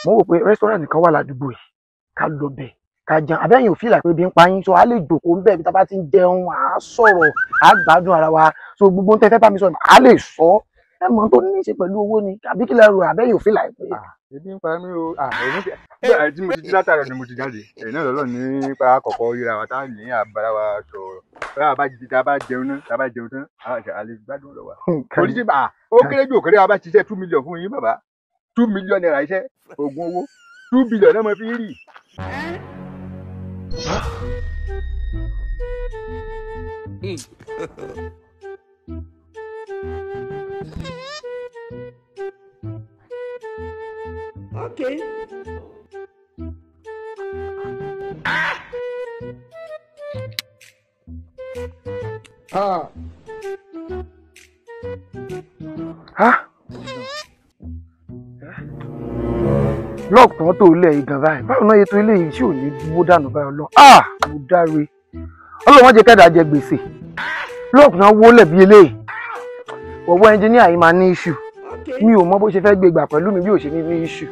mo wò pé restaurant nìkan wà ládùúgbò yìí ká lọ bẹ̀ ká jẹun àbẹ́yìn ò fìlà pé bí ń pa yín so a lè jòkó ń bẹ̀ bí tá a bá ti ń jẹun à á sọ̀rọ̀ à á gbádùn ara wa so gbogbo ń tẹ́fẹ́ bá mi sọ à á lè sọ ẹ mọ̀ tó ní í ṣe pẹ̀lú owó ni àbí kí lẹ rò àbẹ́yìn ò fìlà pé. ebi ń pa mí o èmi tí mo ti jí látàrọ ni mo ti jáde ẹ̀yìn náà lọ́lọ́ nípa àkọ́kọ́ ríra wa táwọn ní àbára wa sọ̀rọ̀ tá a bá jẹun náà tá a bá jẹun tán a lè gbádùn lọ wa. oríṣi bá ó kéré jù òkèrè wa bá ṣiṣẹ́ 2 million fún yín bàbá 2 million naira iṣẹ́ oògùn owó 2 billion náà mo fi rí. Okay. Lọ́ọ̀kì kan tó ilé yìí gan báyìí báwo náà ètò ilé yìí tí ò ní dúró dànù báyìí lọ mo dáre ọlọ́wọ́n jẹ́ kẹ́dà jẹ gbèsè lọ́ọ̀kì kan wólẹ̀ bí eléyìí ọwọ́ ẹnjìníà yìí máa ní iṣu mi ò mọ bó ṣe fẹ́ gbé gbà pẹ̀lú mi bí ò ṣe ní iṣu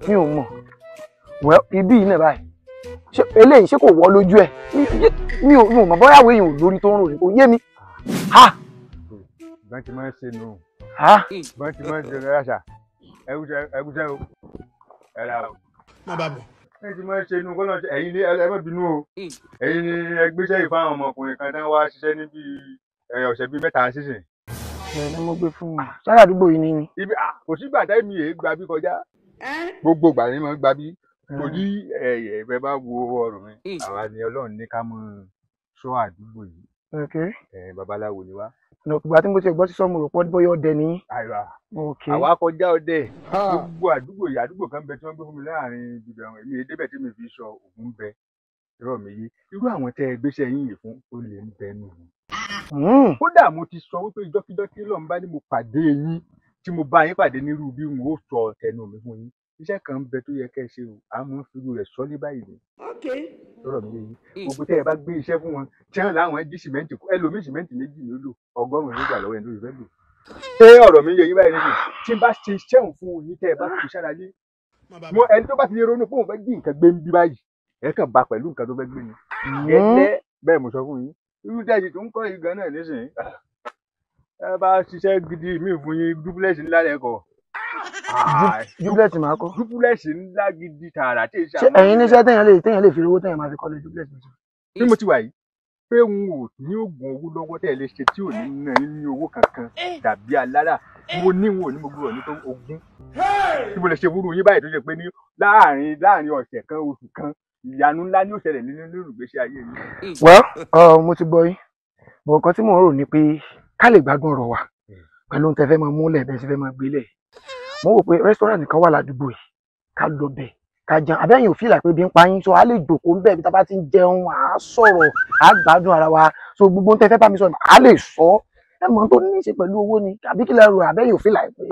mi ò mọ̀ ibi yìí náà báyìí eléyìí ṣé kò wọ́ lójú ẹ̀ mi ò mọ̀ bóyá àwọn èèyàn ò lórí tó ń rò ní kò yé mi. bọ́n ti máa ń ṣe nù bọ́n ti máa ń ṣe rẹ́ṣà ẹgúsẹ́ o ẹ̀rà o. má bàa bọ̀. bọ́n ti máa ń ṣe nù kọ́nà ẹ̀yin ní ẹ má bínú o ẹ̀yin ní ẹgbẹ́sẹ̀ ìfáwọn ọmọkùnrin kan tán wá ṣiṣẹ́ níbi ọ̀sẹ̀ bíi 3 sísìn. Ni mo gbé fún un sára àdúgbò yìí ni. Ibi kò sígbà tẹ́ mi èé gba bí kọjá gbogbo ìgbà ni mo gba bí kò ní ẹ bá wo ọ̀rọ̀ mi àwa ni Ọlọ́run ní ká mọ̀ ṣọ́ àdúgbò yìí babaláwo ni wá. Ìgbà tí mo ti gbọ́ sí sọ́mu rò pọ́ bóyá ọdẹ ni. Àwa kọjá ọdẹ gbogbo àdúgbò yìí àdúgbò kan bẹ tí wọ́n gbé fún mi láàrin ibìbẹ̀ àwọn èmi débẹ̀ tí mi fi sọ ògùn bẹ irọ́ mi yé irú àwọn tẹ́ ẹ gbéṣẹ́ yín yìí fún ó lè ń bẹnu kódà mo ti sọ wípé ìjọkíjọ tí lọ́n bá ní mo pàdé yín tí mo bá yín pàdé nírú bí mo ó sọ tẹnu mi fún yín iṣẹ́ kan ń bẹ tó yẹ kẹ́ ẹ ṣe o àmọ́ fìlú rẹ̀ sọ ní báyìí ni lọ́rọ̀ mi yé yín gbogbo tẹ́ ẹ bá gbé iṣẹ́ fún wọn tí wọ́n láwọn jí sìmẹ́ǹtì ẹlòmíì sìmẹ́ǹtì 2 ni ó lò 100 nígbà lọ́wọ́ ẹni tó fẹ́ lò ṣé ọ̀rọ̀ mi yé yín báyìí nìyí tí n bá ṣe iṣẹ́ òun fún yín tẹ́ ẹ bá fi sára lé mo ẹni tó bá ti lè ronú pé òun fẹ́ jí nǹkan gbé ń bí báyìí ẹ kàn bá pẹ̀lú nǹkan tó fẹ́ gbé ni gẹ́gẹ́ bẹ́ẹ̀ mo sọ fún yín irú dájú tó ń kọ́ yìí gan náà nísìnyí ẹ bá ṣiṣẹ́ gidi míì fún yín dúpúlẹ̀sì ńlá lẹ́kọ̀ọ́. dúpúlẹ̀sì máa kọ́. dúpúlẹ̀sì ńlá gidi tààrà tí èsì àwọn. ṣé ẹ̀yin níṣẹ́ téèyàn lè fi owó téèyàn máa fi kọ́lé dúpúlẹ̀sì mi. bí mo ti wà yìí pé n ò ní oògùn owó lọ́wọ́ tẹ̀ lè ṣe tí ò ní ná ní owó kankan dàbí alára mo ní wọn ò ní mo gbúdọ̀ ní tó ogún tí mo lè ṣe fúru yín báyìí tó ṣe pé ní láàrin ọ̀sẹ̀ kan oṣù kan ìyanu ńlá ní òṣèlè nínú ìgbésí ayé yìí. Mo ti gbọ́ yín bọ̀ nǹkan tí mò ń rò ní pé ká lè gbádùn ọ̀rọ̀ wa pẹ̀lú ohun tẹ́ fẹ́ máa múlẹ̀ bẹ́ẹ̀ sì fẹ́ máa gbélẹ̀ mo wò pé restaurant nìkan wà ládùúgbò yìí ká lọ bẹ̀ ká jẹun àbẹ́yìn ò fìlà pé bí ń pa yín so a lè jòkó ń bẹ̀ bí tá a bá ti ń jẹun à á sọ̀rọ̀ à á gbádùn ara wa so gbogbo ohun tẹ́ fẹ́ bá mi sọ à á lè sọ ẹ mọ̀ tó ní í ṣe pẹ̀lú owó ni àbí kí lẹ rò àbẹ́yìn ò fìlà pé.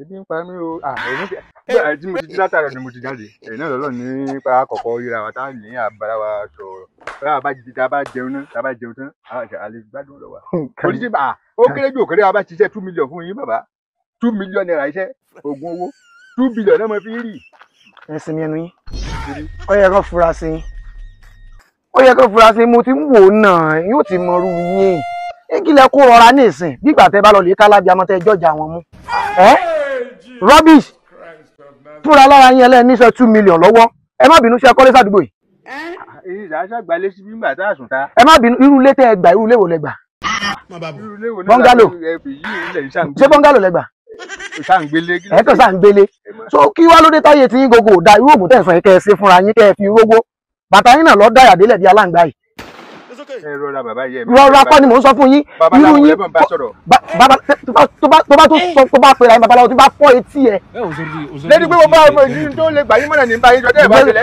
ebi ń pa mí o èmi tí mo ti jí látàrọ ni mo ti jáde ẹ̀yìn náà lọ́lọ́ nípa àkọ́kọ́ ríra wa táwọn ní àbára wa sọ̀rọ̀ tá a bá jẹun náà tá a bá jẹun tán a lè gbádùn lọ wa. oríṣi bá ó kéré jù òkèrè wa bá ṣiṣẹ́ 2 million fún yín bàbá 2 million naira iṣẹ́ oògùn owó 2 billion náà mo fi rí. ẹ sinmi ẹnu yín ó yẹ kó fura sí mo ti ń wò ó náà yóò ti mọrú yín ìkìlẹ̀ kó rọra ní ìsìn bí ìgbà tẹ́ bá lọ lè kálábí àmọ́ tẹ́ jọjà wọn mú rubbish fúnra lára yín ẹlẹ́ni níṣẹ́ 2 million lọ́wọ́ ẹ má bínú ṣe kọ́lé sádùúgbò yìí. ìdáṣà gbalẹ̀ sí bímbà tá a sùn ta. ẹ má bínú irú ilé tẹ́ ẹ gbà irú ilé wo lẹ gbà. bọ́ngálò ṣé bọ́ngálò lẹ gbà. ẹ kàn sáà ń gbélé so kí wá lóde táyé tí yín gbogbo ò da irú òògùn tẹ̀ sọ yín kẹ́ ẹ ṣe fúnra yín kẹ́ ẹ fi rówó bàtà yín náà lọ dáyà délẹ̀ bí aláǹgbá yìí. rọra kọ́ ni mò ń sọ fún yín irú yín tó bá pera ẹ babaláwo tó bá fọ́ etí ẹ. lẹ́ni pé mo bá ọmọ ìdí tó lè gbà yín mọ́nà ní báyìí jọ tẹ́ ẹ̀ bá tẹ̀lé.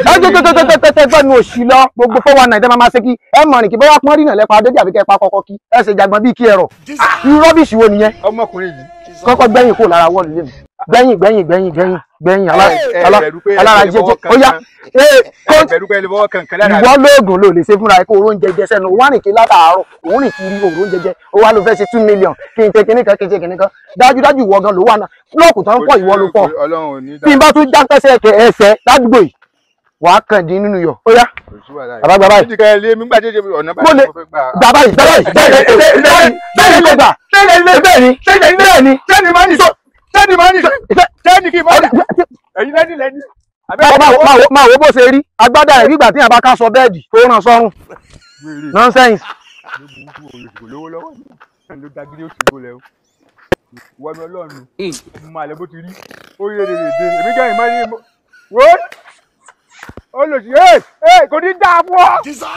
tẹ́tẹ́ gbọ́ mi ò sí lọ gbogbo 419 tẹ́ máa ṣe kí ẹ mọ̀ rìn kí bóyá pọ́n rí náà lẹ́pa dédé àbí kẹ́ pa kọ́kọ́ kí ẹ ṣe jàgbọ́n bíi kí ẹ̀rọ irú rọ́bìṣì wo nìyẹn. ọmọkùnrin yìí kọ́kọ́ gbẹ̀yìn kó lára wọ́ọ̀lù lé mi gbẹ̀yìn alára jẹjẹ ó yá Pẹ̀lú pẹ̀lú fọwọ́ kankan lára. Ìwọ lóògùn ló lè ṣe fúnra ẹ kó oúnjẹ jẹ sẹ́nu wá rìn kí látàárọ̀ òun rìn kiri oúnjẹ jẹ ó wá ló fẹ́ ṣe 2 million kí n ṣe kinní kan kí n ṣe kinní kan dájúdájú ìwọ gan ló wà náà lọ́ọ̀kù tó ń pọ̀ ìwọ ló pọ̀ tí n bá tún já pẹ́sẹ́ ẹsẹ̀ ládùúgbò yìí wàá kàn dín nínú yọ ó yá bàbá gbà báyìí gbà báyìí máa wo bó ṣe rí agbádá ẹ̀ nígbà tí yàrá bá ká sọ bẹ́ẹ̀dì tó ràn sọ́run nonsense. Wọ́n Ọlọ́run mo máa lẹ bó ti rí ó yé rèé dé èmi gan ìmọ̀ ní wo ó lò sí kò ní dáa fún ọ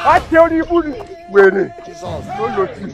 wá tẹ orí ibú ni wèrè ó lò sí.